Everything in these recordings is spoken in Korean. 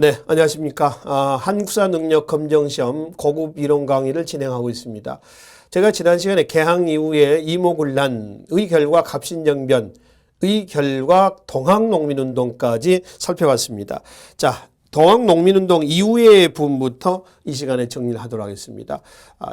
네, 안녕하십니까. 한국사 능력 검정시험 고급 이론 강의를 진행하고 있습니다. 제가 지난 시간에 개항 이후에 이모군란의 결과 갑신정변의 결과 동학농민운동까지 살펴봤습니다. 자, 동학농민운동 이후의 부분부터 이 시간에 정리를 하도록 하겠습니다.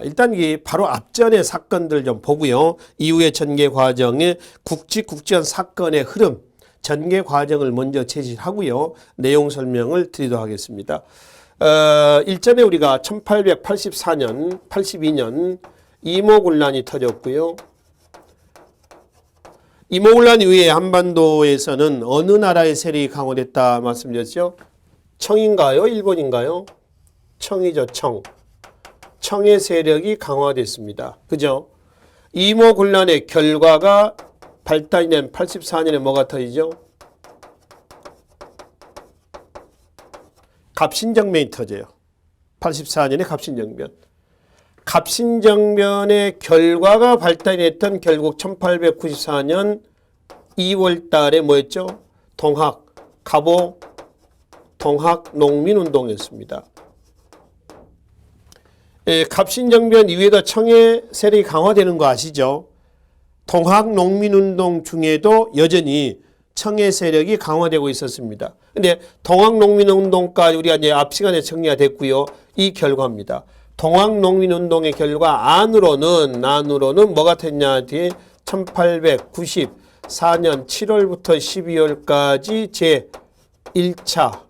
일단 바로 앞전의 사건들 좀 보고요. 이후의 전개 과정의 국지한 사건의 흐름, 전개 과정을 먼저 제시하고요. 내용 설명을 드리도록 하겠습니다. 일전에 우리가 1884년, 82년 이모군란이 터졌고요. 이모군란 이후에 한반도에서는 어느 나라의 세력이 강화됐다 말씀드렸죠? 청인가요? 일본인가요? 청이죠, 청. 청의 세력이 강화됐습니다. 그죠? 이모군란의 결과가 발단이 된 84년에 뭐가 터지죠? 갑신정변이 터져요. 84년에 갑신정변. 갑신정변의 결과가 발단이 됐던 결국 1894년 2월 달에 뭐였죠? 동학농민운동이었습니다. 갑신정변 이후에도 청의 세력이 강화되는 거 아시죠? 동학농민운동 중에도 여전히 청의 세력이 강화되고 있었습니다. 근데 동학농민운동까지 우리가 이제 앞 시간에 정리가 됐고요. 이 결과입니다. 동학농민운동의 결과 안으로는 뭐가 됐냐 뒤에 1894년 7월부터 12월까지 제 1차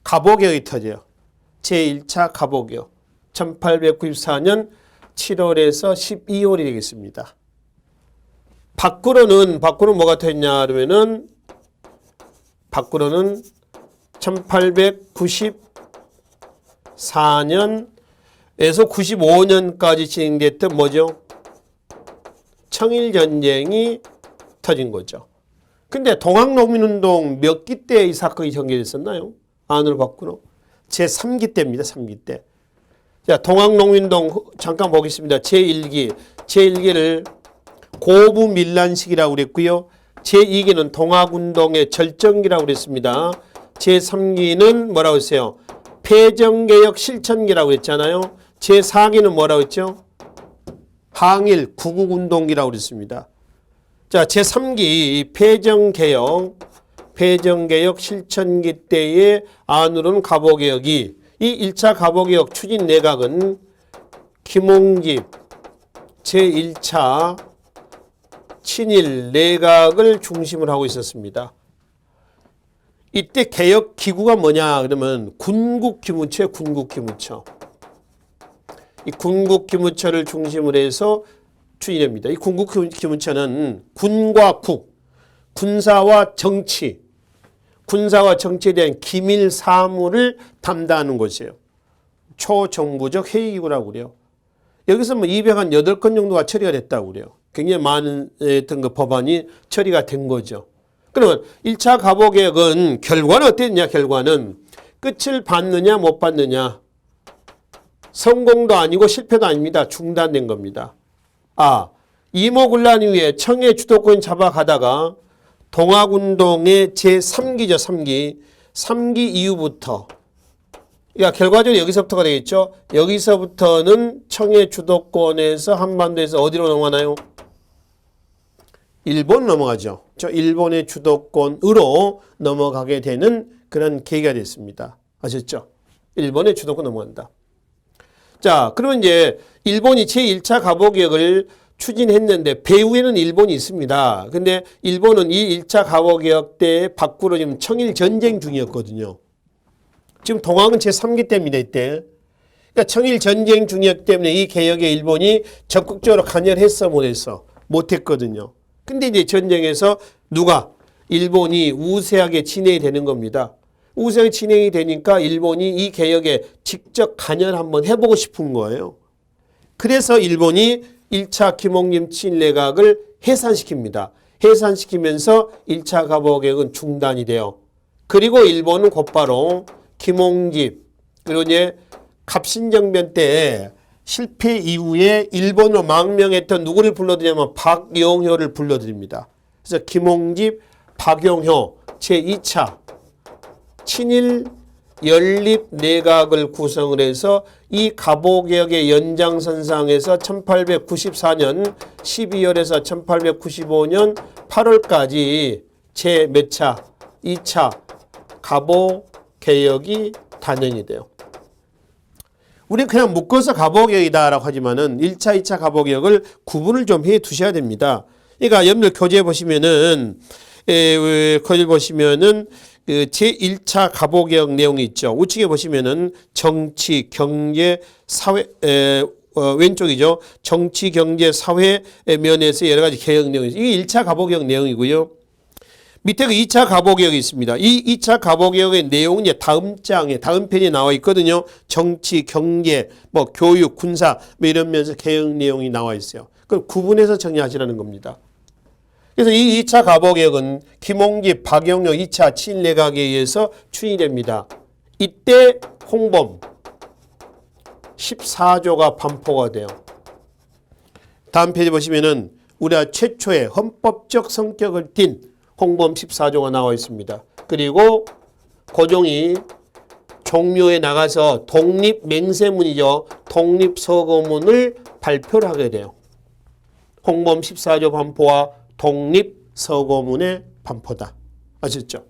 갑오개혁이 터져요. 제 1차 갑오개혁. 1894년 7월에서 12월이 되겠습니다. 밖으로는 뭐가 됐냐 그러면은 밖으로는 1894년에서 95년까지 진행됐던 뭐죠? 청일전쟁이 터진 거죠. 근데 동학농민운동 몇 기 때 이 사건이 전개됐었나요? 안으로 밖으로? 제3기 때입니다. 3기 때. 자, 동학농민운동 잠깐 보겠습니다. 제1기를 고부밀란식이라고 그랬고요. 제2기는 동학운동의 절정기라고 그랬습니다. 제3기는 뭐라고 했어요? 폐정개혁 실천기라고 그랬잖아요. 제4기는 뭐라고 했죠? 항일 구국운동기라고 그랬습니다. 자, 제3기 폐정개혁 실천기 때의 안으로는 갑오개혁이 이 1차 갑오개혁 추진 내각은 김홍집 제1차 친일 내각을 중심으로 하고 있었습니다. 이때 개혁 기구가 뭐냐 그러면 군국기무처. 이 군국기무처를 중심으로 해서 추진합니다. 이 군국기무처는 군과 국, 군사와 정치에 대한 기밀 사무를 담당하는 곳이에요. 초정부적 회의기구라고 그래요. 여기서 208건 정도가 처리가 됐다고 그래요. 굉장히 많은 법안이 처리가 된 거죠. 그러면 1차 갑오개혁은 결과는 어땠냐? 결과는 끝을 봤느냐 못 봤느냐. 성공도 아니고 실패도 아닙니다. 중단된 겁니다. 이모군란 이후에 청의 주도권 잡아가다가 동학운동의 제3기죠. 3기 이후부터 그러니까 결과적으로 여기서부터가 되겠죠. 여기서부터는 청의 주도권에서 한반도에서 어디로 넘어가나요? 일본 넘어가죠. 일본의 주도권으로 넘어가게 되는 그런 계기가 됐습니다. 아셨죠? 일본의 주도권 넘어간다. 자, 그러면 이제 일본이 제1차 갑오개혁을 추진했는데 배후에는 일본이 있습니다. 근데 일본은 이 1차 갑오개혁 때 밖으로 지금 청일 전쟁 중이었거든요. 지금 동학은 제3기 때입니다. 이때. 그러니까 청일 전쟁 중이었기 때문에 이 개혁에 일본이 적극적으로 관여했어 못했거든요. 근데 이제 전쟁에서 일본이 우세하게 진행이 되는 겁니다. 우세하게 진행이 되니까 일본이 이 개혁에 직접 관여를 한번 해보고 싶은 거예요. 그래서 일본이 1차 김홍림 친일내각을 해산시킵니다. 해산시키면서 1차 갑오개혁은 중단이 돼요. 그리고 일본은 곧바로 김홍집 그리고 이제 갑신정변 때 실패 이후에 일본으로 망명했던 누구를 불러들이냐면 박영효를 불러들입니다. 그래서 김홍집, 박용효 제2차 친일 연립 내각을 구성을 해서 이 갑오개혁의 연장선상에서 1894년 12월에서 1895년 8월까지 제 몇 차? 2차 갑오개혁이 단행이 돼요. 우리 그냥 묶어서 갑오개혁이다라고 하지만은 1차, 2차 갑오개혁을 구분을 좀 해 두셔야 됩니다. 그러니까 여러분들 교재 보시면은 거기 보시면은 그 제1차 갑오개혁 내용이 있죠. 우측에 보시면은 정치, 경제, 사회 왼쪽이죠. 정치, 경제, 사회 면에서 여러 가지 개혁 내용이 있어요. 이게 1차 갑오개혁 내용이고요. 밑에 그 2차 갑오개혁이 있습니다. 이 2차 갑오개혁의 내용은 이제 다음 장에, 다음 편에 나와 있거든요. 정치, 경제, 뭐 교육, 군사 뭐 이런 면에서 개혁 내용이 나와 있어요. 그걸 구분해서 정리하시라는 겁니다. 그래서 이 2차 갑오개혁은 김홍집, 박용효 2차 친일내각에 의해서 추진됩니다. 이때 홍범 14조가 반포가 돼요. 다음 페이지 보시면은 우리나라 최초의 헌법적 성격을 띤 홍범 14조가 나와 있습니다. 그리고 고종이 종묘에 나가서 독립맹세문이죠. 독립서거문을 발표를 하게 돼요. 홍범 14조 반포와 독립서거문의 반포다. 아셨죠?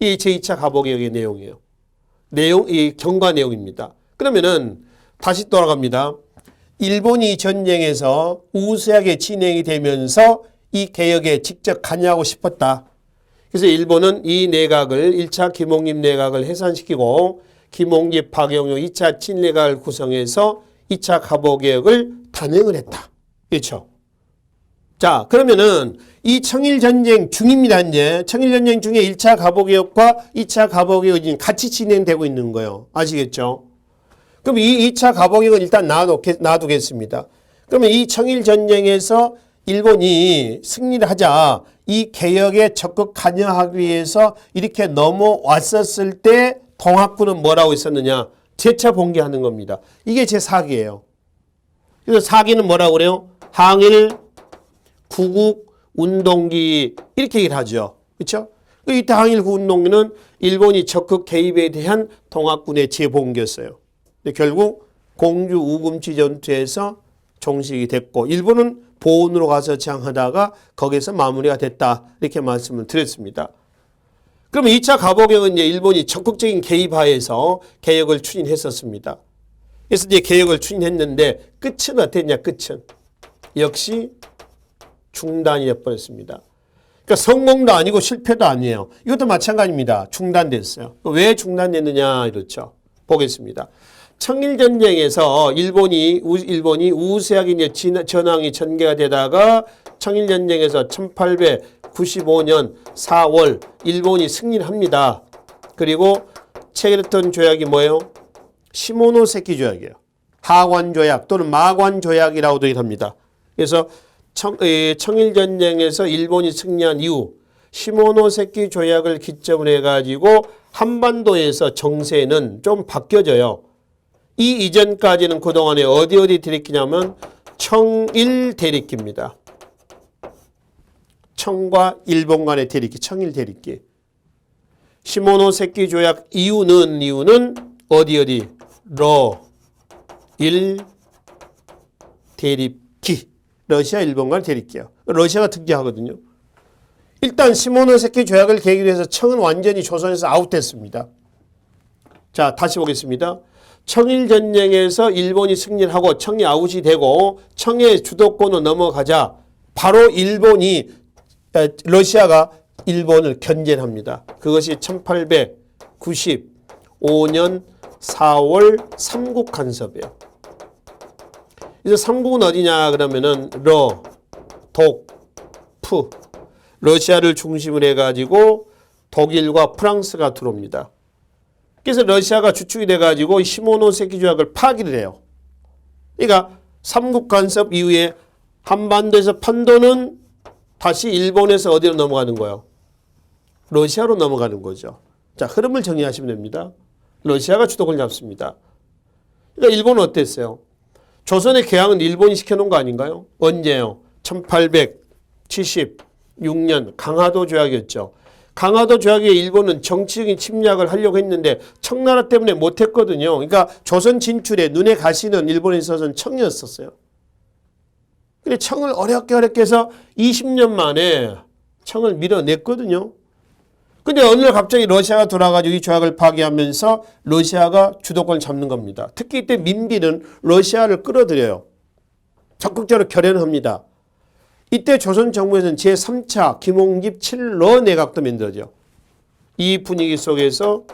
이 제2차 갑오개혁의 내용이에요. 이 경과 내용입니다. 그러면은 다시 돌아갑니다. 일본이 전쟁에서 우세하게 진행이 되면서 이 개혁에 직접 관여하고 싶었다. 그래서 일본은 이 내각을 1차 김홍립 내각을 해산시키고 김홍집, 박용효 2차 친일내각을 구성해서 2차 갑오개혁을 단행을 했다. 그렇죠? 자, 그러면은 이 청일전쟁 중입니다. 이제 청일전쟁 중에 1차 갑오개혁과 2차 갑오개혁이 같이 진행되고 있는 거예요. 아시겠죠? 그럼 이 2차 갑오개혁은 일단 놔두겠습니다. 그러면 이 청일전쟁에서 일본이 승리를 하자 이 개혁에 적극 관여하기 위해서 이렇게 넘어왔었을 때 동학군은 뭐라고 있었느냐? 재차 봉기하는 겁니다. 이게 제 4기예요. 그래서 4기는 뭐라고 그래요? 항일 구국 운동기 이렇게 얘기를 하죠. 그렇죠? 이때 항일 구국 운동기는 일본이 적극 개입에 대한 동학군의 재봉기였어요. 근데 결국 공주 우금치 전투에서 종식이 됐고 일본은 보훈으로 가서 저항하다가 거기서 마무리가 됐다. 이렇게 말씀을 드렸습니다. 그러면 2차 갑오개혁은 이제 일본이 적극적인 개입하에서 개혁을 추진했었습니다. 그래서 이제 개혁을 추진했는데 끝은 어땠냐? 끝은 역시 중단이 되어버렸습니다. 그러니까 성공도 아니고 실패도 아니에요. 이것도 마찬가지입니다. 중단됐어요. 왜 중단됐느냐 이렇죠. 보겠습니다. 청일전쟁에서 일본이 우세하게 이제 전황이 전개가 되다가 청일전쟁에서 1895년 4월 일본이 승리를 합니다. 그리고 체결했던 조약이 뭐예요? 시모노세키 조약이에요. 하관 조약 또는 마관 조약이라고도 합니다. 그래서 청일전쟁에서 일본이 승리한 이후 시모노세키 조약을 기점으로 해가지고 한반도에서 정세는 좀 바뀌어져요. 이 이전까지는 그동안에 어디 대립기냐면 청일 대립기입니다. 청과 일본 간의 대립기, 청일 대립기. 시모노세키 조약 이유는 어디 일 대립기. 러시아 일본 간 대립기야. 러시아가 특이하거든요. 일단 시모노세키 조약을 계기로 해서 청은 완전히 조선에서 아웃됐습니다. 자, 다시 보겠습니다. 청일전쟁에서 일본이 승리를 하고 청이 아웃이 되고 청의 주도권으로 넘어가자 바로 러시아가 일본을 견제합니다. 그것이 1895년 4월 삼국 간섭이에요. 그래서 삼국은 어디냐 그러면은 프 러시아를 중심으로 해가지고 독일과 프랑스가 들어옵니다. 그래서 러시아가 주축이 돼가지고 시모노세키 조약을 파기를 해요. 그러니까 삼국 간섭 이후에 한반도에서 판도는 다시 일본에서 어디로 넘어가는 거예요? 러시아로 넘어가는 거죠. 자, 흐름을 정리하시면 됩니다. 러시아가 주도권을 잡습니다. 그러니까 일본은 어땠어요? 조선의 개항은 일본이 시켜놓은 거 아닌가요? 언제요? 1876년 강화도 조약이었죠. 강화도 조약에 일본은 정치적인 침략을 하려고 했는데 청나라 때문에 못했거든요. 그러니까 조선 진출에 눈에 가시는 일본에 있어서는 청이었었어요. 근데 청을 어렵게 해서 20년 만에 청을 밀어냈거든요. 근데 어느 날 갑자기 러시아가 돌아가지고 이 조약을 파기하면서 러시아가 주도권을 잡는 겁니다. 특히 이때 민비는 러시아를 끌어들여요. 적극적으로 결연을 합니다. 이때 조선 정부에서는 제3차 김홍집 7러 내각도 만들어져. 이 분위기 속에서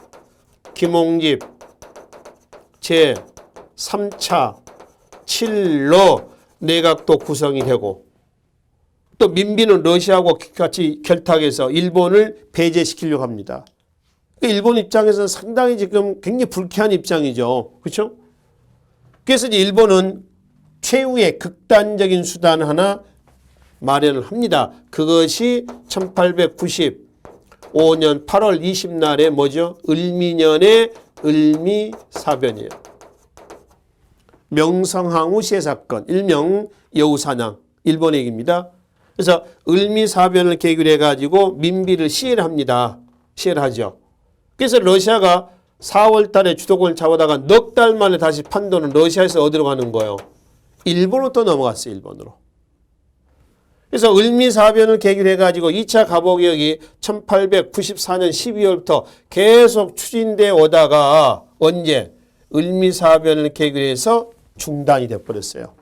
김홍집 제3차 7러 내각도 구성이 되고 또 민비는 러시아하고 같이 결탁해서 일본을 배제시키려고 합니다. 일본 입장에서는 상당히 지금 굉장히 불쾌한 입장이죠. 그렇죠? 그래서 이제 일본은 최후의 극단적인 수단 하나 마련을 합니다. 그것이 1895년 8월 20날에 뭐죠? 을미년의 을미사변이에요. 명성황후 시해사건, 일명 여우사냥, 일본 얘기입니다. 그래서 을미사변을 계기로 해가지고 민비를 시해를 합니다. 시해를 하죠. 그래서 러시아가 4월 달에 주도권을 잡아다가 넉 달 만에 다시 판도는 러시아에서 어디로 가는 거예요? 일본으로 또 넘어갔어요. 일본으로. 그래서 을미사변을 계기로 해가지고 2차 갑오개혁이 1894년 12월부터 계속 추진돼 오다가 언제? 을미사변을 계기로 해서 중단이 돼버렸어요.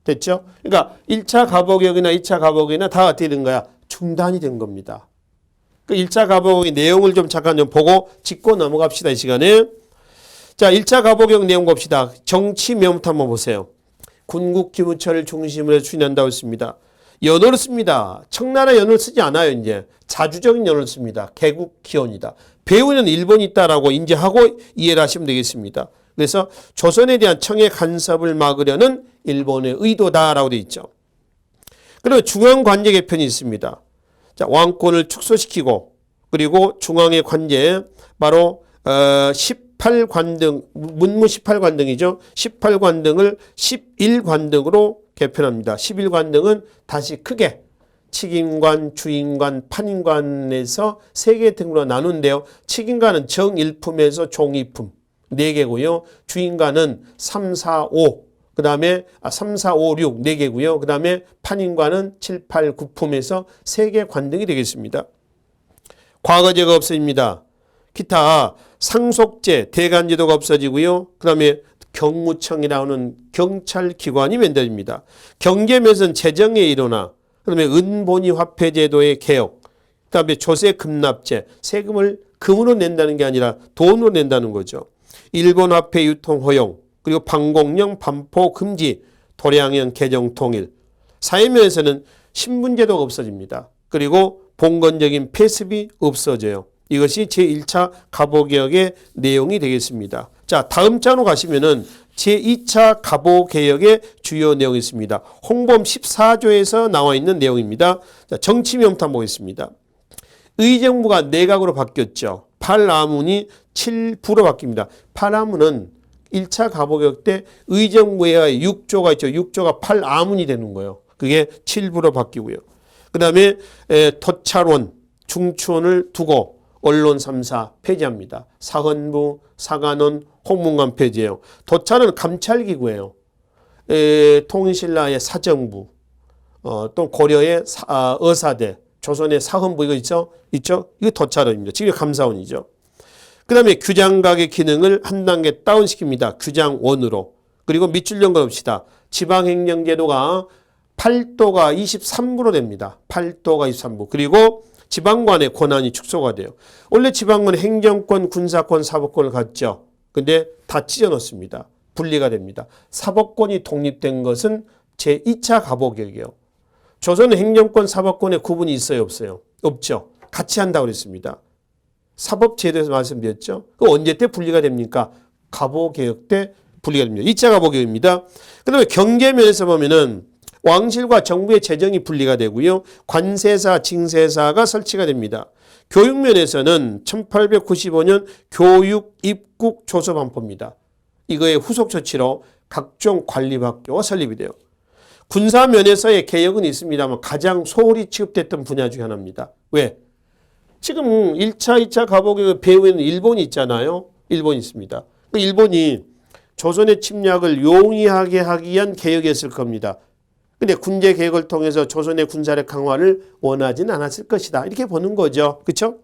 됐죠? 그러니까 1차 갑오개혁이나 2차 갑오개혁이나 다 어떻게 된 거야? 중단이 된 겁니다. 그 1차 갑오개혁의 내용을 좀 잠깐 좀 보고 짚고 넘어갑시다. 이 시간에. 자, 1차 갑오개혁 내용 봅시다. 정치 명부터 한번 보세요. 군국기무처를 중심으로 해서 추진한다고 했습니다. 연호를 씁니다. 청나라 연호를 쓰지 않아요. 이제 자주적인 연호를 씁니다. 개국기원이다. 배후에는 일본이 있다라고 인지하고 이해를 하시면 되겠습니다. 그래서 조선에 대한 청의 간섭을 막으려는 일본의 의도다라고 되어 있죠. 그리고 중앙관제 개편이 있습니다. 자, 왕권을 축소시키고 그리고 중앙의 관제 바로 18관등 문무 18관등이죠. 18관등을 11관등으로 개편합니다. 11관등은 다시 크게 칙인관, 주인관, 판인관에서 세 개 등으로 나누는데요. 칙인관은 정일품에서 종이품 4개고요. 주인관은 3, 4, 5, 그 다음에 3, 4, 5, 6 4개고요. 그 다음에 판인관은 7, 8, 9품에서 3개 관등이 되겠습니다. 과거제가 없어집니다. 기타 상속제, 대간제도가 없어지고요. 그 다음에 경무청이라는 경찰기관이 만들어집니다. 경제면에서는 재정의 일원화, 그 다음에 은본위 화폐제도의 개혁, 그 다음에 조세급납제, 세금을 금으로 낸다는 게 아니라 돈으로 낸다는 거죠. 일본 화폐 유통 허용, 그리고 방공령 반포 금지, 도량형 개정 통일. 사회면에서는 신분제도가 없어집니다. 그리고 봉건적인 폐습이 없어져요. 이것이 제1차 갑오개혁의 내용이 되겠습니다. 자, 다음 장으로 가시면은 제2차 갑오개혁의 주요 내용이 있습니다. 홍범 14조에서 나와 있는 내용입니다. 자, 정치명부터 한번 보겠습니다. 의정부가 내각으로 바뀌었죠. 8아문이 7부로 바뀝니다. 8아문은 1차 갑오개혁 때 의정부에 6조가 있죠. 6조가 8아문이 되는 거예요. 그게 7부로 바뀌고요. 그 다음에 도찰원, 중추원을 두고 언론 3사 폐지합니다. 사헌부, 사관원, 홍문관 폐지예요. 도찰은 감찰기구예요. 통일신라의 사정부, 또 고려의 의사대, 조선의 사헌부 이거 있죠? 있죠? 이거 도찰원입니다. 지금 감사원이죠. 그 다음에 규장각의 기능을 한 단계 다운시킵니다. 규장원으로. 그리고 밑줄 연결합시다. 지방행정제도가 8도가 23부로 됩니다. 8도가 23부. 그리고 지방관의 권한이 축소가 돼요. 원래 지방관은 행정권, 군사권, 사법권을 갖죠. 근데 다 찢어놓습니다. 분리가 됩니다. 사법권이 독립된 것은 제2차 갑오개혁이에요. 조선은 행정권, 사법권의 구분이 있어요, 없어요? 없죠. 같이 한다고 그랬습니다. 사법제도에서 말씀드렸죠. 그 언제 때 분리가 됩니까? 갑오개혁 때 분리가 됩니다. 2차 갑오개혁입니다. 그 다음에 경제면에서 보면은 왕실과 정부의 재정이 분리가 되고요. 관세사, 징세사가 설치가 됩니다. 교육면에서는 1895년 교육입국조서반포입니다. 이거의 후속 조치로 각종 관리학교가 설립이 돼요. 군사면에서의 개혁은 있습니다만 가장 소홀히 취급됐던 분야 중에 하나입니다. 왜? 지금 1차, 2차 가보개혁 배후에는 일본이 있잖아요. 일본이 있습니다. 그 일본이 조선의 침략을 용이하게 하기 위한 개혁이었을 겁니다. 근데 군제 개혁을 통해서 조선의 군사력 강화를 원하지는 않았을 것이다. 이렇게 보는 거죠. 그렇죠?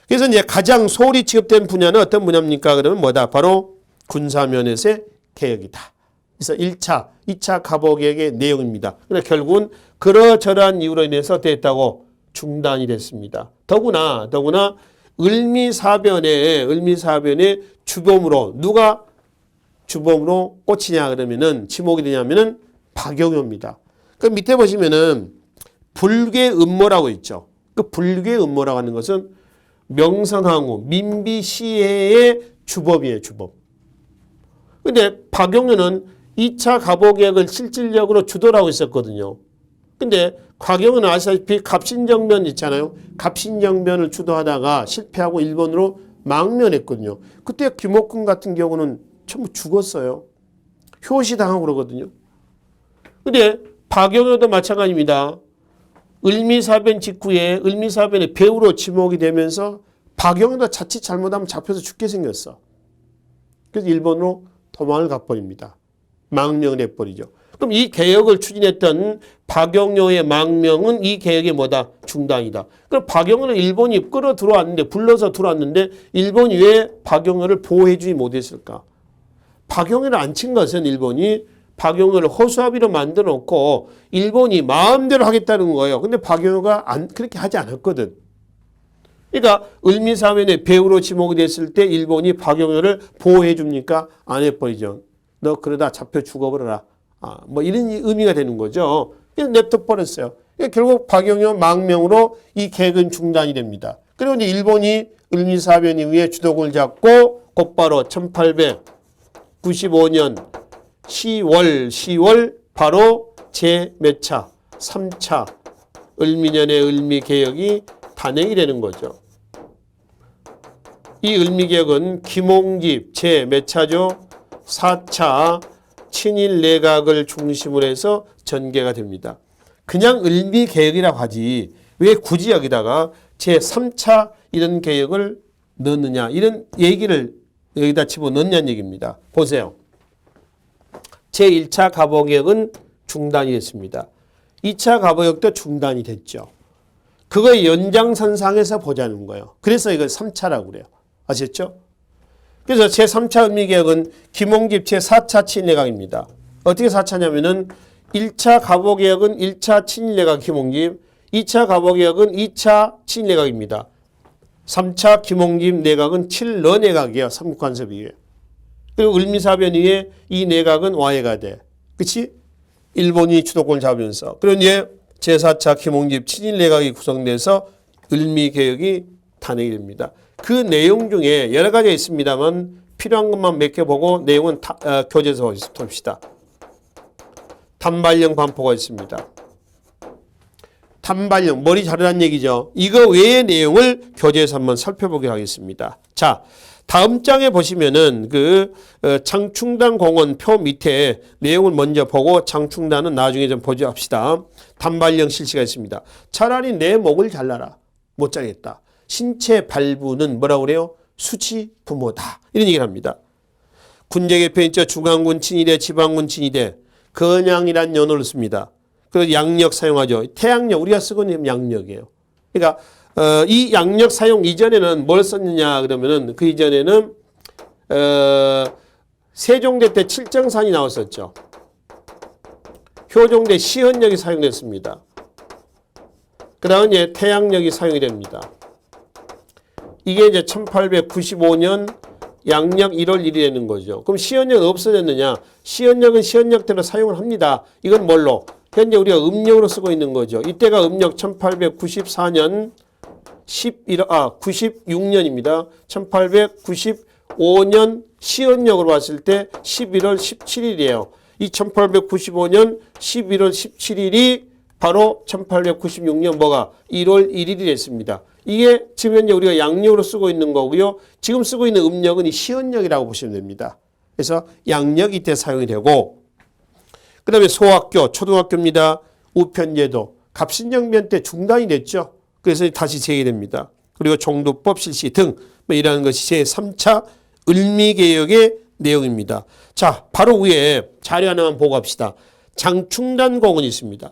그래서 이제 가장 소홀히 취급된 분야는 어떤 분야입니까? 그러면 뭐다? 바로 군사면에서의 개혁이다. 그래서 1차, 2차 가보개혁의 내용입니다. 그러나 결국은 그러저러한 이유로 인해서 됐다고 중단이 됐습니다. 더구나 을미사변의 주범으로 누가 주범으로 꽂히냐 그러면은 지목이 되냐면은 박영효입니다. 그 밑에 보시면은 불괴 음모라고 있죠. 그 불괴 음모라고 하는 것은 명성황후 민비시해의 주범이에요, 주범. 근데 박영효는 2차 가보개혁을 실질적으로 주도를 하고 있었거든요. 근데 곽영은 아시다시피 갑신정변 있잖아요. 갑신정변을 주도하다가 실패하고 일본으로 망명했거든요. 그때 김옥근 같은 경우는 전부 죽었어요. 효시당하고 그러거든요. 근데 박영효도 마찬가지입니다. 을미사변 직후에 을미사변의 배후로 지목이 되면서 박영효도 자칫 잘못하면 잡혀서 죽게 생겼어. 그래서 일본으로 도망을 가버립니다. 망명을 해버리죠. 그럼 이 개혁을 추진했던 박영효의 망명은 이 개혁의 뭐다? 중단이다. 그럼 박영효는 일본이 끌어 들어왔는데, 불러서 들어왔는데 일본이 왜 박영효를 보호해주지 못했을까? 박영효를 안 친 것은 일본이 박영효를 허수아비로 만들어 놓고 일본이 마음대로 하겠다는 거예요. 근데 박영효가 그렇게 하지 않았거든. 그러니까 을미사변의 배후로 지목이 됐을 때 일본이 박영효를 보호해 줍니까? 안 해버리죠. 너 그러다 잡혀 죽어버려라. 뭐 이런 의미가 되는 거죠. 그래서 냅둬 버렸어요. 그러니까 결국 박영효 망명으로 이 계획은 중단이 됩니다. 그리고 이제 일본이 을미사변 이후에 주도권을 잡고 곧바로 1895년 10월 바로 제 몇 차? 3차 을미년의 을미개혁이 단행이 되는 거죠. 이 을미개혁은 김홍집 제 몇 차죠? 4차 친일 내각을 중심으로 해서 전개가 됩니다. 그냥 을미개혁이라고 하지 왜 굳이 여기다가 제3차 이런 개혁을 넣느냐 이런 얘기를 여기다 집어넣냐는 얘기입니다. 보세요. 제1차 가보개혁은 중단이 됐습니다. 2차 가보개혁도 중단이 됐죠. 그거의 연장선상에서 보자는 거예요. 그래서 이걸 3차라고 그래요. 아셨죠? 그래서 제3차 을미개혁은 김홍집 제4차 친일내각입니다. 어떻게 4차냐면은 1차 가보개혁은 1차 친일내각 김홍집, 2차 가보개혁은 2차 친일내각입니다. 3차 김홍집 내각은 칠러내각이에요. 삼국간섭이에요. 그리고 을미사변 이후에 이 내각은 와해가 돼. 그치? 일본이 주도권을 잡으면서. 그리고 이제 제4차 김홍집 친일내각이 구성돼서 을미개혁이 단행이 됩니다. 그 내용 중에 여러 가지가 있습니다만 필요한 것만 몇 개 보고 내용은 교재에서 봅시다. 단발령 반포가 있습니다. 단발령, 머리 자르란 얘기죠. 이거 외의 내용을 교재에서 한번 살펴보기로 하겠습니다. 자, 다음 장에 보시면은 장충단 공원 표 밑에 내용을 먼저 보고 장충단은 나중에 좀 보죠 합시다. 단발령 실시가 있습니다. 차라리 내 목을 잘라라. 못 자겠다. 신체 발부는 뭐라고 그래요? 수치 부모다. 이런 얘기를 합니다. 군제개편 있죠. 중앙군 친위대, 지방군 친위대. 건양이란 연호를 씁니다. 그리고 양력 사용하죠. 태양력, 우리가 쓰고 있는 양력이에요. 그러니까 이 양력 사용 이전에는 뭘 썼느냐 그러면은 그 이전에는 세종대 때 칠정산이 나왔었죠. 효종대 시헌력이 사용됐습니다. 그 다음에 이제 태양력이 사용이 됩니다. 이게 이제 1895년 양력 1월 1일이 되는 거죠. 그럼 시헌력은 없어졌느냐? 시헌력은 시헌력대로 사용을 합니다. 이건 뭘로? 현재 우리가 음력으로 쓰고 있는 거죠. 이때가 음력 1894년 96년입니다. 1895년 시헌력으로 봤을 때 11월 17일이에요. 이 1895년 11월 17일이 바로 1896년 뭐가 1월 1일이 됐습니다. 이게 지금 현재 우리가 양력으로 쓰고 있는 거고요. 지금 쓰고 있는 음력은 이 시헌력이라고 보시면 됩니다. 그래서 양력 이때 사용이 되고 그 다음에 소학교, 초등학교입니다. 우편제도, 갑신정변 때 중단이 됐죠. 그래서 다시 제기됩니다. 그리고 종도법 실시 등 뭐 이라는 것이 제3차 을미개혁의 내용입니다. 자, 바로 위에 자료 하나만 보고 갑시다. 장충단 공원이 있습니다.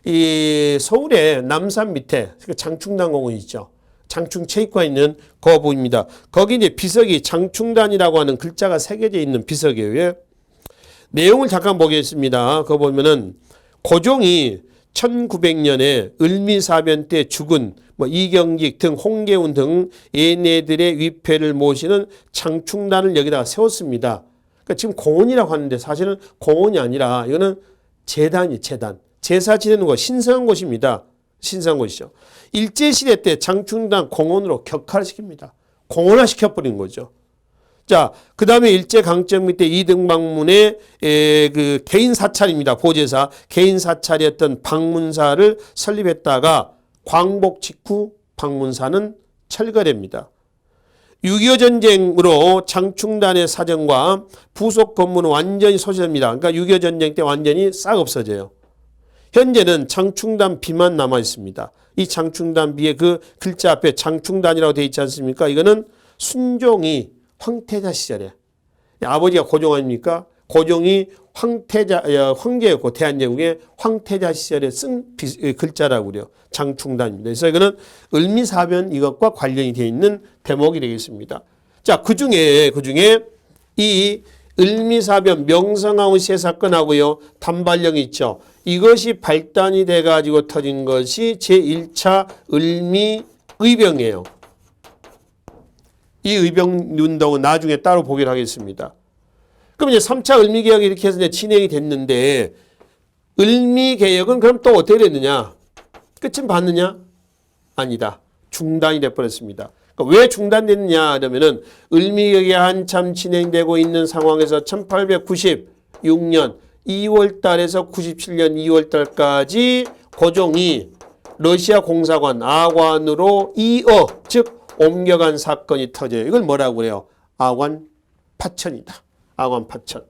이 서울의 남산 밑에 장충단 공원이 있죠. 장충체육관 있는 거 보입니다. 거기 이제 비석이 장충단이라고 하는 글자가 새겨져 있는 비석이에요. 내용을 잠깐 보겠습니다. 그거 보면은 고종이 1900년에 을미사변 때 죽은 뭐 이경직 등 홍계운 등 얘네들의 위패를 모시는 장충단을 여기다가 세웠습니다. 그러니까 지금 공원이라고 하는데 사실은 공원이 아니라 이거는 재단이 재단. 제사 지내는 곳, 신성한 곳입니다. 신성한 곳이죠. 일제시대 때 장충단 공원으로 격화시킵니다. 공원화 시켜버린 거죠. 자, 그 다음에 일제강점 밑에 이등방문의 그 개인 사찰입니다. 보제사. 개인 사찰이었던 방문사를 설립했다가 광복 직후 방문사는 철거됩니다. 6.25 전쟁으로 장충단의 사정과 부속 건물은 완전히 소실됩니다. 그러니까 6.25 전쟁 때 완전히 싹 없어져요. 현재는 장충단 비만 남아 있습니다. 이 장충단 비의 그 글자 앞에 장충단이라고 되어 있지 않습니까? 이거는 순종이 황태자 시절에 아버지가 고종 아닙니까? 고종이 황제였고 대한제국의 황태자 시절에 쓴 글자라고 그래요. 장충단입니다. 그래서 이거는 을미사변 이것과 관련이 되어 있는 대목이 되겠습니다. 자, 그중에 이 을미사변 명성황후시의 사건하고요. 단발령이 있죠. 이것이 발단이 돼가지고 터진 것이 제1차 을미의병이에요. 이 의병운동은 나중에 따로 보기로 하겠습니다. 그럼 이제 3차 을미개혁이 이렇게 해서 이제 진행이 됐는데 을미개혁은 그럼 또 어떻게 됐느냐? 끝은 봤느냐? 아니다. 중단이 돼버렸습니다. 그러니까 왜 중단됐느냐 그러면은 을미개혁이 한참 진행되고 있는 상황에서 1896년 2월 달에서 97년 2월 달까지 고종이 러시아 공사관 아관으로 즉 옮겨간 사건이 터져요. 이걸 뭐라고 그래요? 아관 파천이다. 아관 파천.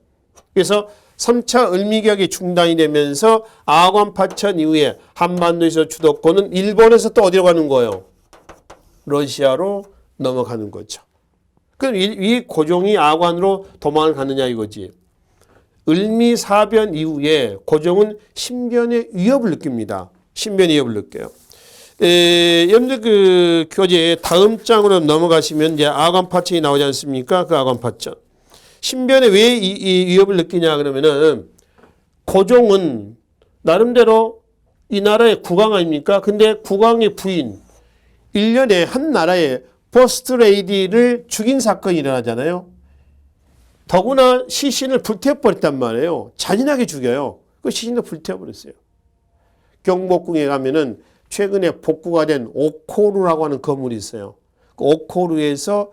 그래서 3차 을미개혁이 중단이 되면서 아관 파천 이후에 한반도에서 주도권은 일본에서 또 어디로 가는 거예요? 러시아로 넘어가는 거죠. 그럼 이 고종이 아관으로 도망을 가느냐 이거지. 을미사변 이후에 고종은 신변의 위협을 느낍니다. 신변의 위협을 느껴요. 여러분들 그 교재 다음 장으로 넘어가시면 이제 아관 파천이 나오지 않습니까? 그 아관 파천. 신변에 왜 이 위협을 느끼냐 그러면은 고종은 나름대로 이 나라의 국왕 아닙니까? 근데 국왕의 부인 1년에 한 나라의 퍼스트 레이디를 죽인 사건이 일어나잖아요. 더구나 시신을 불태워버렸단 말이에요. 잔인하게 죽여요. 그 시신도 불태워버렸어요. 경복궁에 가면은 최근에 복구가 된 오코루라고 하는 건물이 있어요. 그 오코루에서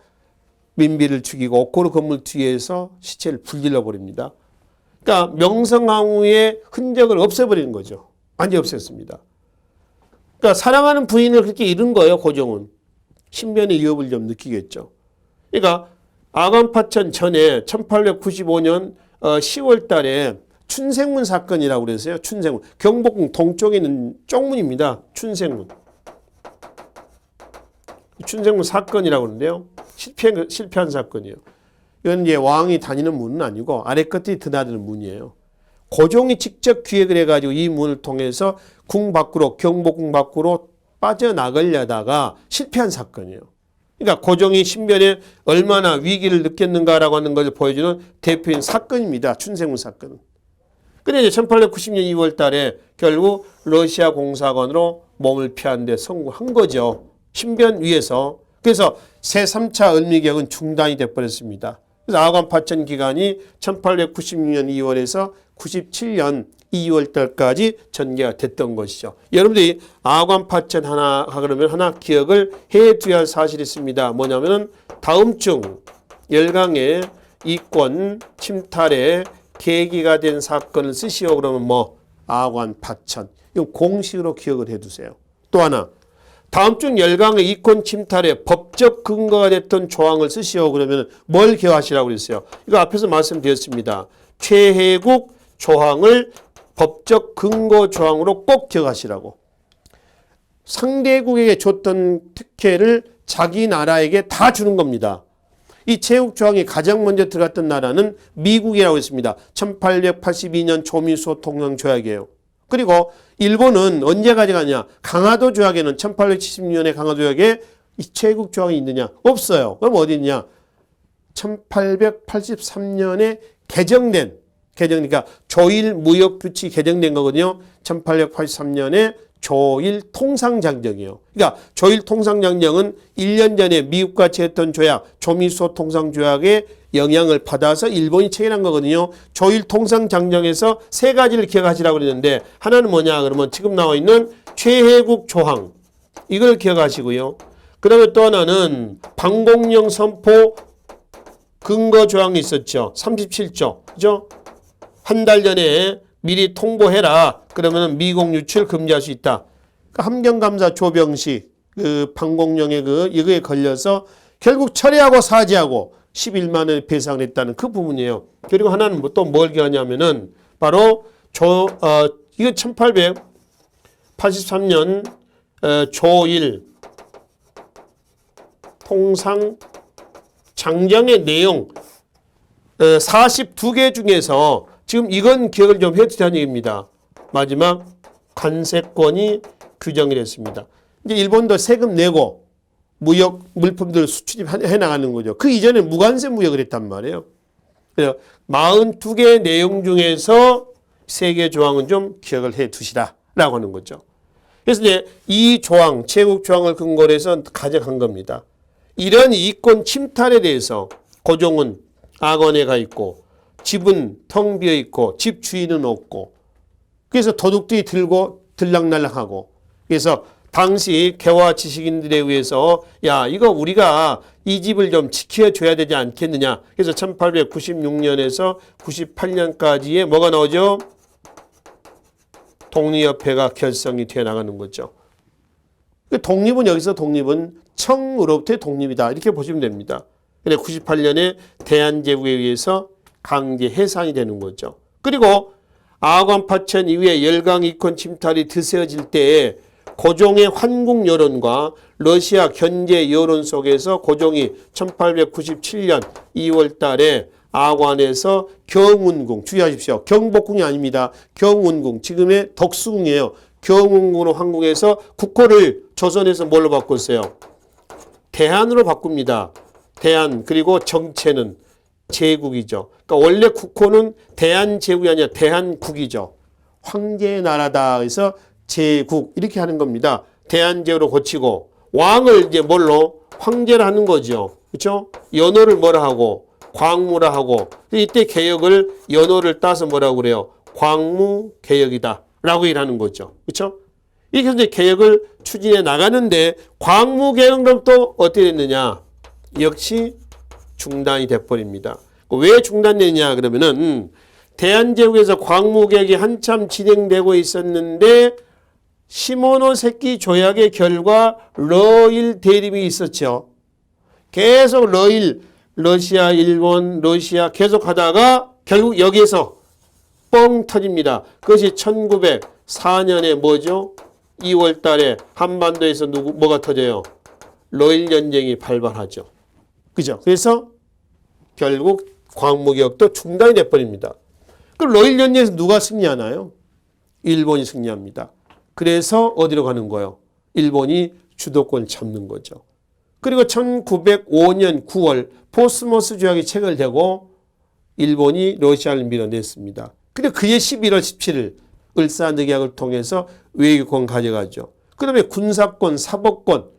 민비를 죽이고 오코루 건물 뒤에서 시체를 불질러 버립니다. 그러니까 명성황후의 흔적을 없애버리는 거죠. 완전히 없앴습니다. 그러니까 사랑하는 부인을 그렇게 잃은 거예요. 고종은. 신변의 위협을 좀 느끼겠죠. 그러니까 아관파천 전에 1895년 10월 달에 춘생문 사건이라고 그랬어요. 춘생문. 경복궁 동쪽에 있는 쪽문입니다. 춘생문. 춘생문 사건이라고 그러는데요. 실패한 사건이에요. 이건 이제 왕이 다니는 문은 아니고 아래 끝이 드나드는 문이에요. 고종이 직접 기획을 해가지고 이 문을 통해서 궁 밖으로 경복궁 밖으로 빠져나가려다가 실패한 사건이에요. 그러니까 고종이 신변에 얼마나 위기를 느꼈는가라고 하는 것을 보여주는 대표인 사건입니다. 춘생문 사건은. 근데 이제 1890년 2월 달에 결국 러시아 공사관으로 몸을 피하는 데 성공한 거죠. 신변 위에서. 그래서 새 3차 을미개혁은 중단이 돼버렸습니다. 그래서 아관 파천 기간이 1896년 2월에서 97년 2월 달까지 전개가 됐던 것이죠. 여러분들이 아관 파천 하나 그러면 하나 기억을 해두어야 할 사실이 있습니다. 뭐냐면은 다음 중 열강의 이권 침탈의 계기가 된 사건을 쓰시오 그러면 뭐 아관 파천 이건 공식으로 기억을 해두세요. 또 하나 다음 중 열강의 이권 침탈의 법적 근거가 됐던 조항을 쓰시오 그러면 뭘 기억하시라고 그랬어요. 이거 앞에서 말씀드렸습니다. 최혜국 조항을 법적 근거 조항으로 꼭 기억하시라고. 상대국에게 줬던 특혜를 자기 나라에게 다 주는 겁니다. 이 체육조항이 가장 먼저 들어갔던 나라는 미국이라고 했습니다. 1882년 조미소 통상조약이에요. 그리고 일본은 언제 가져가냐? 강화도 조약에는 1876년에 강화도 조약에 이 체육조항이 있느냐? 없어요. 그럼 어디 있냐? 1883년에 그러니까 조일 무역규칙이 개정된 거거든요. 1883년에 조일 통상장정이에요. 그러니까 조일 통상장정은 1년 전에 미국과 체했던 조약, 조미소 통상조약의 영향을 받아서 일본이 체결한 거거든요. 조일 통상장정에서 세 가지를 기억하시라고 그랬는데 하나는 뭐냐 그러면 지금 나와 있는 최혜국 조항 이걸 기억하시고요. 그 다음에 또 하나는 방공령 선포 근거 조항이 있었죠. 37조. 그죠? 한 달 전에 미리 통보해라. 그러면 미국 유출 금지할 수 있다. 그러니까 함경감사 조병시 그 방공령의 이거에 걸려서 결국 철회하고 사죄하고 11만 원의 배상을 했다는 그 부분이에요. 그리고 하나는 또 뭘 기하냐면은 바로 이거 1883년 조일 통상 장정의 내용 42개 중에서 지금 이건 기억을 좀 해두자는 얘기입니다. 마지막 관세권이 규정이 됐습니다. 이제 일본도 세금 내고 무역 물품들 수출입해 나가는 거죠. 그 이전에 무관세 무역을 했단 말이에요. 그래서 42개의 내용 중에서 3개 조항은 좀 기억을 해 두시라라고 하는 거죠. 그래서 이제 이 조항, 제국 조항을 근거로 해서 가져간 겁니다. 이런 이권 침탈에 대해서 고종은 악원에 가 있고 집은 텅 비어 있고 집 주인은 없고 그래서 도둑들이 들고 들락날락하고 그래서 당시 개화 지식인들에 의해서 야 이거 우리가 이 집을 좀 지켜줘야 되지 않겠느냐. 그래서 1896년에서 98년까지에 뭐가 나오죠? 독립협회가 결성이 되어 나가는 거죠. 독립은 여기서 독립은 청으로부터의 독립이다. 이렇게 보시면 됩니다. 근데 98년에 대한제국에 의해서 강제 해산이 되는 거죠. 그리고 아관 파천 이후에 열강 이권 침탈이 드세어질 때에 고종의 환국 여론과 러시아 견제 여론 속에서 고종이 1897년 2월 달에 아관에서 경운궁, 주의하십시오. 경복궁이 아닙니다. 경운궁, 지금의 덕수궁이에요. 경운궁으로 한국에서 국호를 조선에서 뭘로 바꿨어요? 대한으로 바꿉니다. 대한, 그리고 정체는 제국이죠. 그러니까 원래 국호는 대한제국이 아니라 대한국이죠. 황제의 나라다 해서 제국 이렇게 하는 겁니다. 대한제국으로 고치고 왕을 이제 뭘로? 황제를 하는 거죠. 그렇죠? 연호를 뭐라 하고 광무라 하고 이때 개혁을 연호를 따서 뭐라고 그래요? 광무개혁이다 라고 일하는 거죠. 그렇죠? 이렇게 해서 이제 개혁을 추진해 나가는데 광무개혁은 그럼 또 어떻게 됐느냐? 역시 중단이 돼버립니다. 왜 중단되냐 그러면은 대한제국에서 광무개혁이 한참 진행되고 있었는데 시모노세키 조약의 결과 러일 대립이 있었죠. 계속 러시아, 일본, 러시아 계속 하다가 결국 여기에서 뻥 터집니다. 그것이 1904년에 뭐죠? 2월 달에 한반도에서 뭐가 터져요? 러일 전쟁이 발발하죠. 그죠? 그래서 결국 광무개혁도 중단이 돼버립니다. 그 러일 전쟁에서 누가 승리하나요? 일본이 승리합니다. 그래서 어디로 가는 거예요? 일본이 주도권을 잡는 거죠. 그리고 1905년 9월 포스모스 조약이 체결되고 일본이 러시아를 밀어냈습니다. 근데 그해 11월 17일 을사늑약을 통해서 외교권 가져가죠. 그 다음에 군사권, 사법권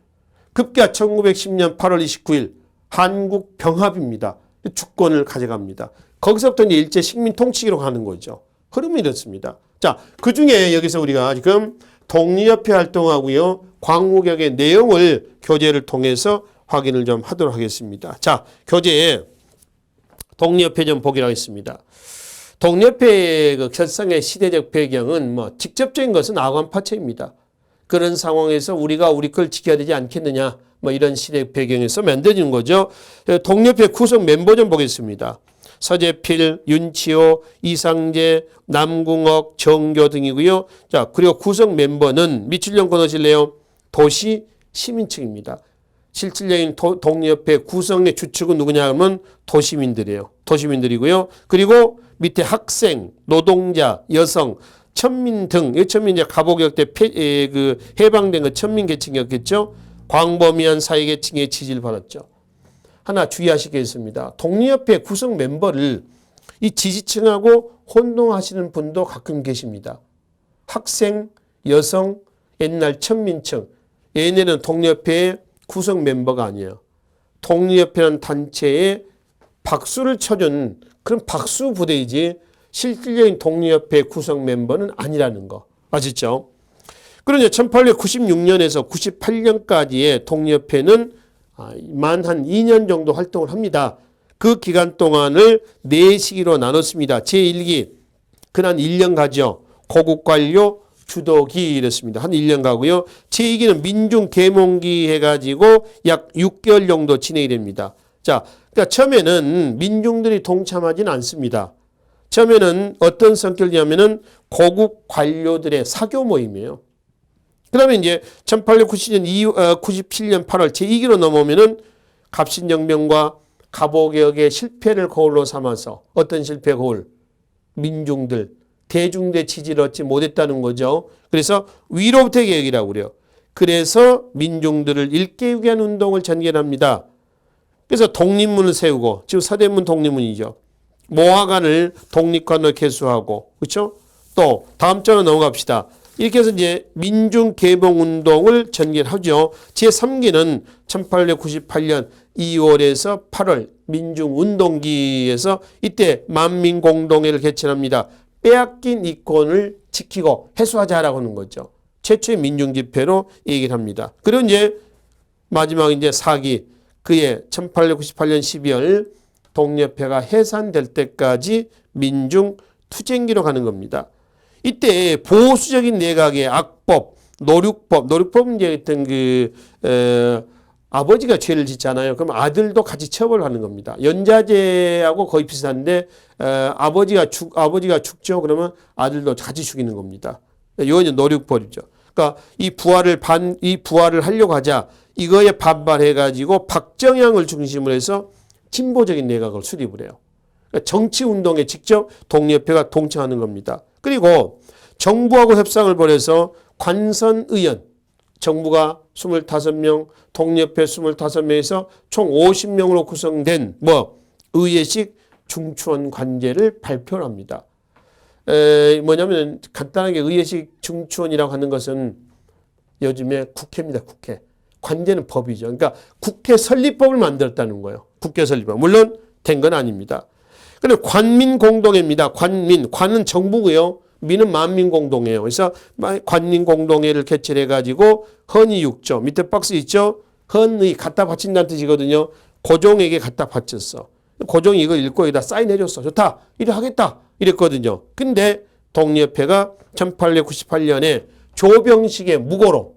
급기야 1910년 8월 29일 한국 병합입니다. 주권을 가져갑니다. 거기서부터 이제 일제 식민 통치기로 가는 거죠. 흐름이 이렇습니다. 자, 그 중에 여기서 우리가 지금 독립협회 활동하고요. 광무개혁의 내용을 교재를 통해서 확인을 좀 하도록 하겠습니다. 자, 교재에 독립협회 좀 보기로 하겠습니다. 독립협회의 그 결성의 시대적 배경은 뭐 직접적인 것은 아관파체입니다. 그런 상황에서 우리가 우리 걸 지켜야 되지 않겠느냐. 뭐 이런 시대 배경에서 만들어진 거죠. 독립협회 구성 멤버 좀 보겠습니다. 서재필, 윤치호, 이상재, 남궁옥, 정교 등이고요. 자, 그리고 구성 멤버는 밑줄 좀 끊으실래요? 도시 시민층입니다. 실질적인 독립협회 구성의 주축은 누구냐 하면 도시민들이에요. 도시민들이고요. 그리고 밑에 학생, 노동자, 여성, 천민 등, 이 천민 이제 가보개혁 때 해방된 그 천민 계층이었겠죠. 광범위한 사회계층의 지지를 받았죠. 하나 주의하시겠습니다. 독립협회 구성 멤버를 이 지지층하고 혼동하시는 분도 가끔 계십니다. 학생, 여성, 옛날 천민층, 얘네는 독립협회의 구성 멤버가 아니에요. 독립협회라는 단체에 박수를 쳐준 그런 박수 부대이지 실질적인 독립협회 구성 멤버는 아니라는 거. 아시죠? 그러니 1896년에서 98년까지의 독립협회는 만 한 2년 정도 활동을 합니다. 그 기간 동안을 4시기로 나눴습니다. 제1기, 그난 1년 가죠. 고국관료 주도기 이랬습니다. 한 1년 가고요. 제2기는 민중계몽기 해가지고 약 6개월 정도 진행이 됩니다. 자, 그러니까 처음에는 민중들이 동참하지는 않습니다. 처음에는 어떤 성격이냐면은 고국 관료들의 사교 모임이에요. 그러면 이제 1897년 8월 제2기로 넘어오면은 갑신정변과 갑오개혁의 실패를 거울로 삼아서 어떤 실패 거울? 민중들, 대중대 지지를 얻지 못했다는 거죠. 그래서 위로부터 개혁이라고 그래요. 그래서 민중들을 일깨우게 하는 운동을 전개합니다. 그래서 독립문을 세우고, 지금 서대문 독립문이죠. 모화관을 독립관으로 개수하고, 그렇죠? 또 다음 장으로 넘어갑시다. 이렇게 해서 이제 민중개봉운동을 전개하죠. 제3기는 1898년 2월에서 8월 민중운동기에서 이때 만민공동회를 개최합니다. 빼앗긴 이권을 지키고 해소하자라고 하는 거죠. 최초의 민중집회로 얘기를 합니다. 그리고 이제 마지막 이제 4기, 그해 1898년 12월 독립협회가 해산될 때까지 민중투쟁기로 가는 겁니다. 이때 보수적인 내각의 악법, 노륙법은 이제 어떤 아버지가 죄를 짓잖아요. 그럼 아들도 같이 처벌하는 겁니다. 연자제하고 거의 비슷한데 아버지가 죽죠. 그러면 아들도 같이 죽이는 겁니다. 이건 이제 노륙법이죠. 그러니까 이 부활을 하려고 하자 이거에 반발해가지고 박정향을 중심으로 해서 진보적인 내각을 수립을 해요. 그러니까 정치운동에 직접 독립협회가 동참하는 겁니다. 그리고 정부하고 협상을 벌여서 관선의원, 정부가 25명, 독립협회 25명에서 총 50명으로 구성된 의회식 중추원 관제를 발표를 합니다. 뭐냐면 간단하게 의회식 중추원이라고 하는 것은 요즘에 국회입니다. 국회. 관제는 법이죠. 그러니까 국회 설립법을 만들었다는 거예요. 국회 설립법. 물론 된 건 아닙니다. 그리고 관민공동회입니다. 관은 정부고요. 민은 만민공동회예요. 그래서 관민공동회를 개최해가지고 헌의 6조 밑에 박스 있죠. 헌의 갖다 바친다는 뜻이거든요. 고종에게 갖다 바쳤어. 고종이 이거 읽고 여기다 사인해줬어. 좋다. 이래 하겠다. 이랬거든요. 근데 독립협회가 1898년에 조병식의 무고로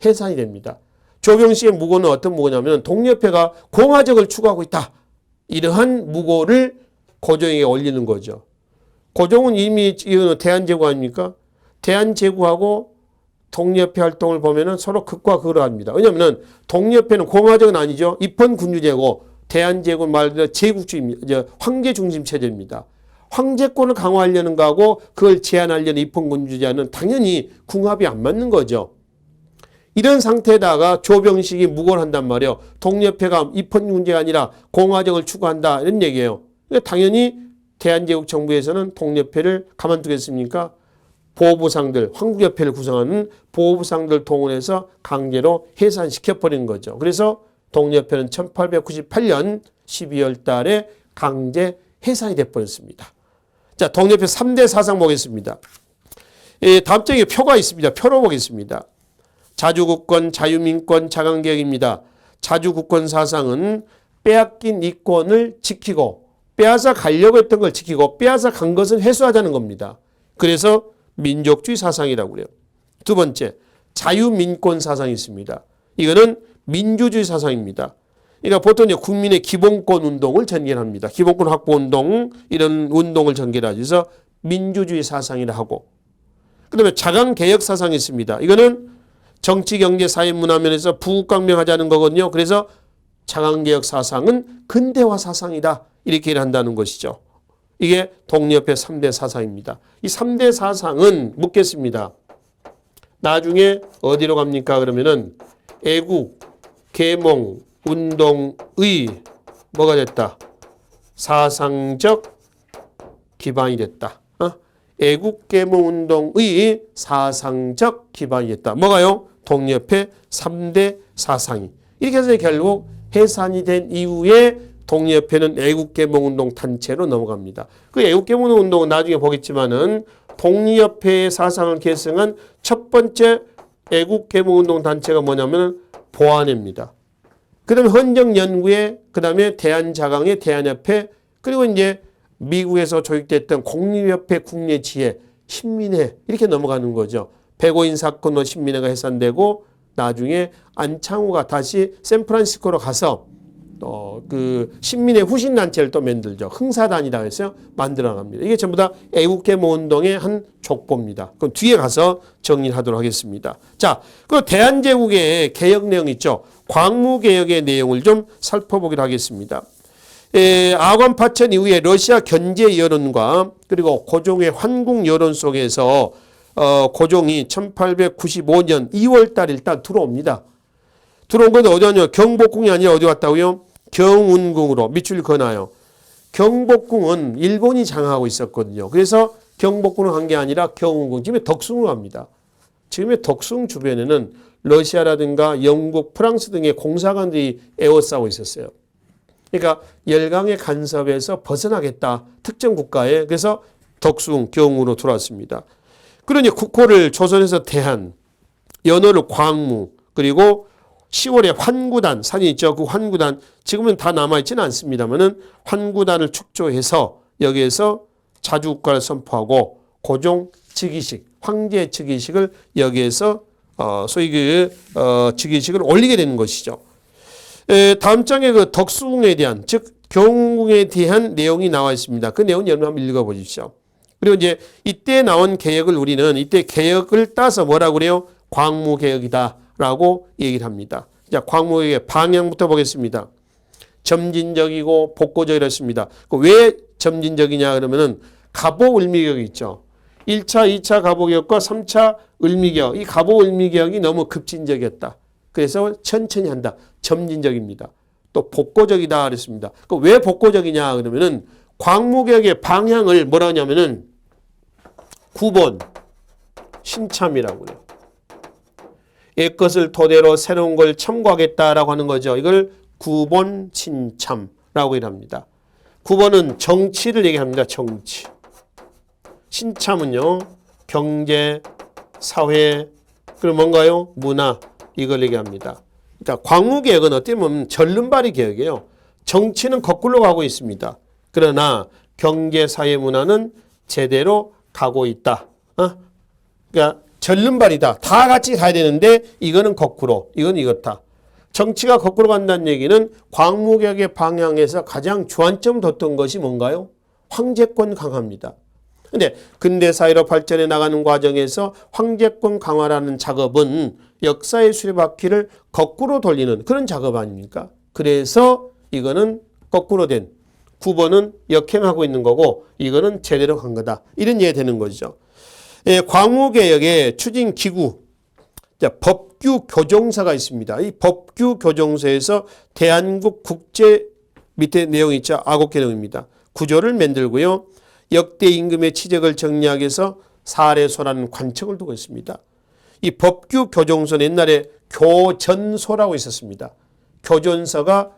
해산이 됩니다. 조병식의 무고는 어떤 무고냐면 독립협회가 공화적을 추구하고 있다. 이러한 무고를 고종에게 올리는 거죠. 고종은 이미 대한제국 아닙니까? 대한제국하고 독립협회 활동을 보면은 서로 극과 극으로 합니다. 왜냐하면 독립협회는 공화적은 아니죠. 입헌군주제고 대한제국 말대로 제국주의입니다. 황제 중심 체제입니다. 황제권을 강화하려는 거하고 그걸 제한하려는 입헌군주제는 당연히 궁합이 안 맞는 거죠. 이런 상태에다가 조병식이 무고를 한단 말이에요. 독립협회가 입헌군주제가 아니라 공화적을 추구한다 이런 얘기예요. 그러니까 당연히 대한제국 정부에서는 독립협회를 가만두겠습니까? 보호부상들, 황국협회를 구성하는 보호부상들 동원해서 강제로 해산시켜버린 거죠. 그래서 독립협회는 1898년 12월 달에 강제 해산이 돼버렸습니다. 자, 독립협회 3대 사상 보겠습니다. 다음 장에 표가 있습니다. 표로 보겠습니다. 자주국권, 자유민권, 자강개혁입니다. 자주국권 사상은 빼앗긴 이권을 지키고 빼앗아 가려고 했던 걸 지키고 빼앗아 간 것은 회수하자는 겁니다. 그래서 민족주의 사상이라고 그래요. 두 번째, 자유민권 사상이 있습니다. 이거는 민주주의 사상입니다. 그러니까 보통 국민의 기본권 운동을 전개합니다. 기본권 확보 운동 이런 운동을 전개하죠. 그래서 민주주의 사상이라 하고 그 다음에 자강개혁 사상이 있습니다. 이거는 정치, 경제, 사회, 문화 면에서 부국강명하자는 거거든요. 그래서 장안개혁 사상은 근대화 사상이다. 이렇게 한다는 것이죠. 이게 독립의 3대 사상입니다. 이 3대 사상은 묻겠습니다. 나중에 어디로 갑니까? 그러면은 애국, 계몽, 운동의 뭐가 됐다? 사상적 기반이 됐다. 애국, 계몽, 운동의 사상적 기반이 됐다. 뭐가요? 독립의 3대 사상이. 이렇게 해서 결국 해산이 된 이후에 독립회는 애국계몽운동 단체로 넘어갑니다. 그 애국계몽운동은 나중에 보겠지만은 독립회의 사상을 계승한 첫 번째 애국계몽운동 단체가 뭐냐면 보안회입니다. 그 다음에 헌정연구회, 그 다음에 대한자강회, 대한협회, 그리고 이제 미국에서 조직됐던 공립협회, 국내지혜, 신민회 이렇게 넘어가는 거죠. 백오인 사건으로 신민회가 해산되고 나중에 안창호가 다시 샌프란시스코로 가서 그 신민의 후신단체를 또 만들죠. 흥사단이라고 해서 만들어갑니다. 이게 전부 다 애국계몽운동의 한 족보입니다. 그럼 뒤에 가서 정리하도록 하겠습니다. 자, 그 대한제국의 개혁 내용 있죠. 광무개혁의 내용을 좀 살펴보기로 하겠습니다. 아관 파천 이후에 러시아 견제 여론과 그리고 고종의 환궁 여론 속에서 고종이 1895년 2월 달에 일단 들어옵니다. 들어온 건 어디냐요? 경복궁이 아니라 어디 왔다고요? 경운궁으로 밑줄 그어놔요. 경복궁은 일본이 장악하고 있었거든요. 그래서 경복궁을 간 게 아니라 경운궁, 지금의 덕숭으로 갑니다. 지금의 덕숭 주변에는 러시아라든가 영국, 프랑스 등의 공사관들이 에워싸고 있었어요. 그러니까 열강의 간섭에서 벗어나겠다. 특정 국가에. 그래서 덕숭, 경으로 들어왔습니다. 그러니 국호를 조선에서 대한, 연호를 광무, 그리고 10월에 환구단, 산이 있죠. 그 환구단, 지금은 다 남아있지는 않습니다만은 환구단을 축조해서 여기에서 자주국가를 선포하고 고종 즉위식, 황제 즉위식을 여기에서 소위 그 즉위식을 올리게 되는 것이죠. 다음 장에 그 덕수궁에 대한, 즉 경궁에 대한 내용이 나와 있습니다. 그 내용 여러분 한번 읽어보십시오. 그리고 이제 이때 나온 개혁을 우리는 이때 개혁을 따서 뭐라고 그래요? 광무개혁이다라고 얘기를 합니다. 자, 광무개혁의 방향부터 보겠습니다. 점진적이고 복고적이었습니다. 왜 점진적이냐 그러면은 갑오을미개혁이 있죠. 1차, 2차 갑오개혁과 3차 을미개혁. 이 갑오을미개혁이 너무 급진적이었다. 그래서 천천히 한다. 점진적입니다. 또 복고적이다 그랬습니다. 왜 복고적이냐 그러면은 광무개혁의 방향을 뭐라 하냐면은 9번 신참이라고 그래요. 옛것을 토대로 새로운 걸 첨구하겠다라고 하는 거죠. 이걸 9번 신참라고 합니다. 9번은 정치를 얘기합니다. 정치. 신참은요. 경제, 사회, 그리고 뭔가요? 문화 이걸 얘기합니다. 그러니까 광무개혁은 어떻게 보면 절름발이 개혁이에요. 정치는 거꾸로 가고 있습니다. 그러나 경제, 사회, 문화는 제대로 가고 있다. 그러니까 절름발이다. 다 같이 가야 되는데 이거는 거꾸로, 이건 이렇다. 정치가 거꾸로 간다는 얘기는 광무개혁의 방향에서 가장 주안점 뒀던 것이 뭔가요? 황제권 강화입니다. 근데 근대 사회로 발전해 나가는 과정에서 황제권 강화라는 작업은 역사의 수레바퀴를 거꾸로 돌리는 그런 작업 아닙니까? 그래서 이거는 거꾸로 된 9번은 역행하고 있는 거고 이거는 제대로 간 거다. 이런 이해가 되는 거죠. 광무개혁의 추진기구, 법규 교정서가 있습니다. 이 법규 교정서에서 대한국 국제 밑에 내용이 있죠. 아곡 내용입니다. 구조를 만들고요. 역대 임금의 치적을 정리하기 위해서 사례소라는 관청을 두고 있습니다. 이 법규 교정서는 옛날에 교전서라고 있었습니다. 교전서가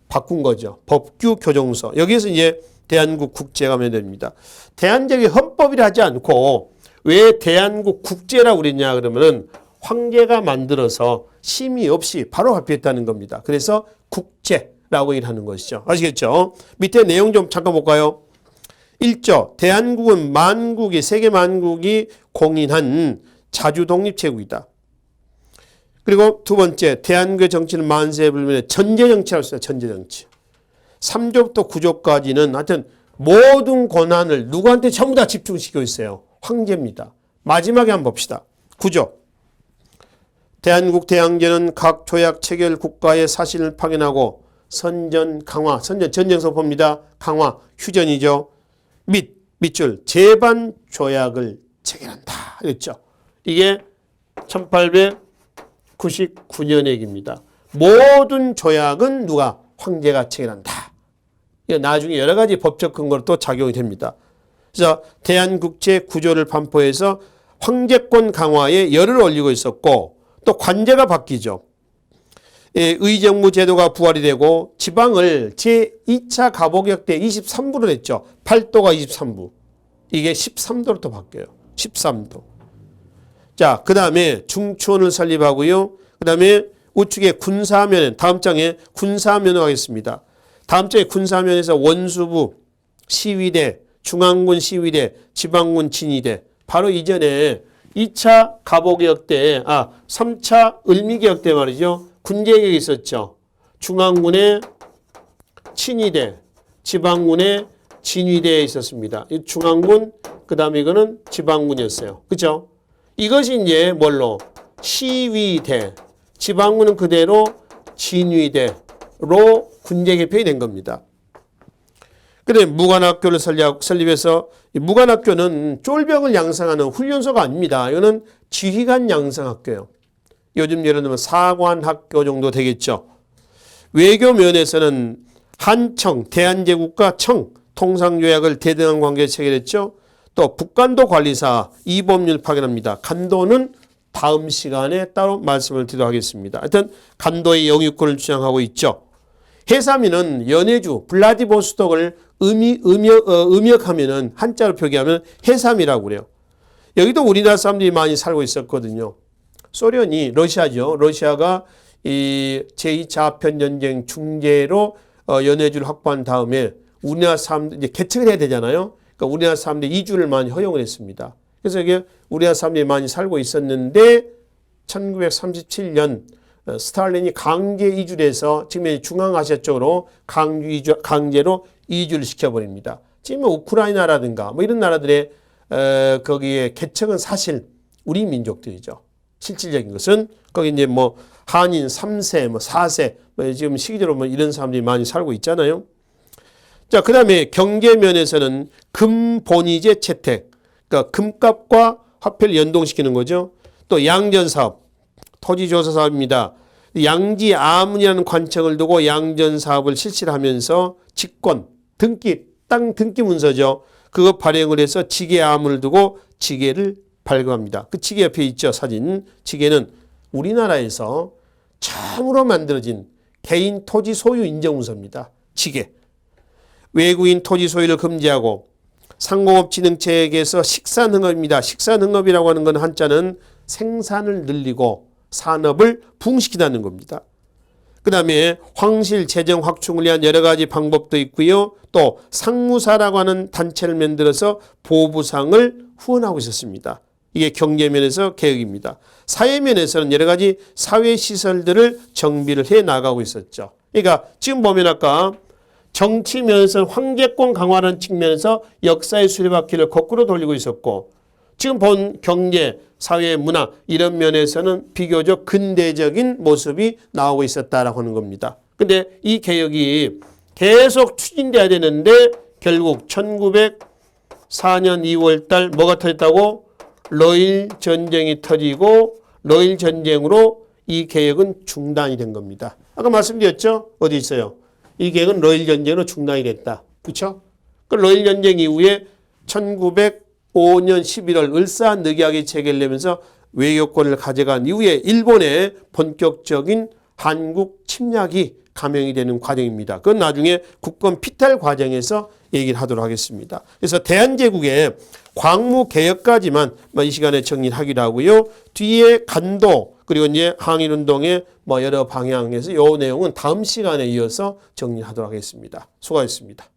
바꾼 거죠. 법규 교정서. 여기에서 이제 대한국 국제가 만듭니다. 대한제국이 헌법이라 하지 않고 왜 대한국 국제라고 그랬냐 그러면은 황제가 만들어서 심의 없이 바로 발표했다는 겁니다. 그래서 국제라고 얘기하는 것이죠. 아시겠죠? 밑에 내용 좀 잠깐 볼까요? 1조 대한국은 만국이 세계 만국이 공인한 자주독립제국이다. 그리고 두 번째 대한국의 정치는 만세불변의 전제정치라고 써요. 전제정치. 3조부터 9조까지는 하여튼 모든 권한을 누구한테 전부 다 집중시키고 있어요. 황제입니다. 마지막에 한번 봅시다. 9조 대한국 대항전은 각 조약 체결 국가의 사실을 파견하고 선전 강화, 선전 전쟁서법입니다. 강화, 휴전이죠. 밑줄 제반 조약을 체결한다. 그랬죠. 이게 1899년의 얘기입니다. 모든 조약은 누가? 황제가 체결한다. 이게 나중에 여러 가지 법적 근거로 또 작용이 됩니다. 그래서 대한국제 구조를 반포해서 황제권 강화에 열을 올리고 있었고 또 관제가 바뀌죠. 의정부 제도가 부활이 되고 지방을 제2차 가보격 때 23부로 냈죠. 8도가 23부. 이게 13도로 또 바뀌어요. 13도. 자, 그 다음에 중추원을 설립하고요. 그 다음에 우측에 군사면, 다음 장에 군사면허 하겠습니다. 다음 장에 군사면에서 원수부, 시위대, 중앙군 시위대, 지방군 진위대. 바로 이전에 2차 가보개혁 때, 3차 을미개혁 때 말이죠. 군제개혁이 있었죠. 중앙군의 친위대, 지방군의 진위대에 있었습니다. 중앙군, 그 다음에 이거는 지방군이었어요. 그죠? 이것이 이제 뭘로? 시위대, 지방군은 그대로 진위대로 군제 개편이 된 겁니다. 그래 무관학교를 설립해서 무관학교는 쫄병을 양성하는 훈련소가 아닙니다. 이거는 지휘관 양성학교예요. 요즘 예를 들면 사관학교 정도 되겠죠. 외교 면에서는 한청, 대한제국과 청, 통상조약을 대등한 관계에 체결했죠. 또 북간도 관리사 이범률 파견합니다. 간도는 다음 시간에 따로 말씀을 드리도록 하겠습니다. 하여튼 간도의 영유권을 주장하고 있죠. 해삼이는 연해주 블라디보스톡을 음역하면은 한자로 표기하면 해삼이라고 그래요. 여기도 우리나라 사람들이 많이 살고 있었거든요. 소련이 러시아죠. 러시아가 이 제2차 아편전쟁 중재로 연해주를 확보한 다음에 우리나라 사람들 이제 개척을 해야 되잖아요. 그러니까 우리나라 사람들이 이주를 많이 허용을 했습니다. 그래서 이게 우리나라 사람들이 많이 살고 있었는데 1937년 스탈린이 강제 이주를 해서 지금 중앙아시아 쪽으로 강제로 이주를 시켜버립니다. 지금 우크라이나라든가 뭐 이런 나라들의 거기에 개척은 사실 우리 민족들이죠. 실질적인 것은 거기 이제 뭐 한인 3세, 뭐 4세, 뭐 지금 시기적으로 뭐 이런 사람들이 많이 살고 있잖아요. 자, 그 다음에 경제 면에서는 금본위제 채택, 그러니까 금값과 화폐를 연동시키는 거죠. 또 양전사업, 토지조사 사업입니다. 양지 아문이라는 관청을 두고 양전 사업을 실시를 하면서 직권, 등기, 땅 등기 문서죠. 그거 발행을 해서 지게 아문을 두고 지게를 발급합니다. 그 지게 옆에 있죠, 사진. 지게는 우리나라에서 처음으로 만들어진 개인 토지 소유 인정 문서입니다. 지게. 외국인 토지 소유를 금지하고 상공업진흥체에게서 식산흥업입니다. 식산흥업이라고 하는 건 한자는 생산을 늘리고 산업을 부흥시키다는 겁니다. 그 다음에 황실 재정 확충을 위한 여러 가지 방법도 있고요. 또 상무사라고 하는 단체를 만들어서 보부상을 후원하고 있었습니다. 이게 경제면에서 개혁입니다. 사회면에서는 여러 가지 사회시설들을 정비를 해 나가고 있었죠. 그러니까 지금 보면 아까 정치면에서는 황제권 강화라는 측면에서 역사의 수레바퀴를 거꾸로 돌리고 있었고 지금 본 경제, 사회, 문화 이런 면에서는 비교적 근대적인 모습이 나오고 있었다라고 하는 겁니다. 근데 이 개혁이 계속 추진돼야 되는데 결국 1904년 2월 달 뭐가 터졌다고? 러일 전쟁이 터지고 러일 전쟁으로 이 개혁은 중단이 된 겁니다. 아까 말씀드렸죠? 어디 있어요? 이 계획은 러일 전쟁으로 중단이 됐다. 그렇죠? 그 러일 전쟁 이후에 1905년 11월 을사한 늑약이 체결되면서 외교권을 가져간 이후에 일본의 본격적인 한국 침략이 감행이 되는 과정입니다. 그건 나중에 국권 피탈 과정에서 얘기를 하도록 하겠습니다. 그래서 대한제국의 광무개혁까지만 이 시간에 정리하기로 하고요. 뒤에 간도 그리고 이제 항일운동의 뭐 여러 방향에서 이 내용은 다음 시간에 이어서 정리하도록 하겠습니다. 수고하셨습니다.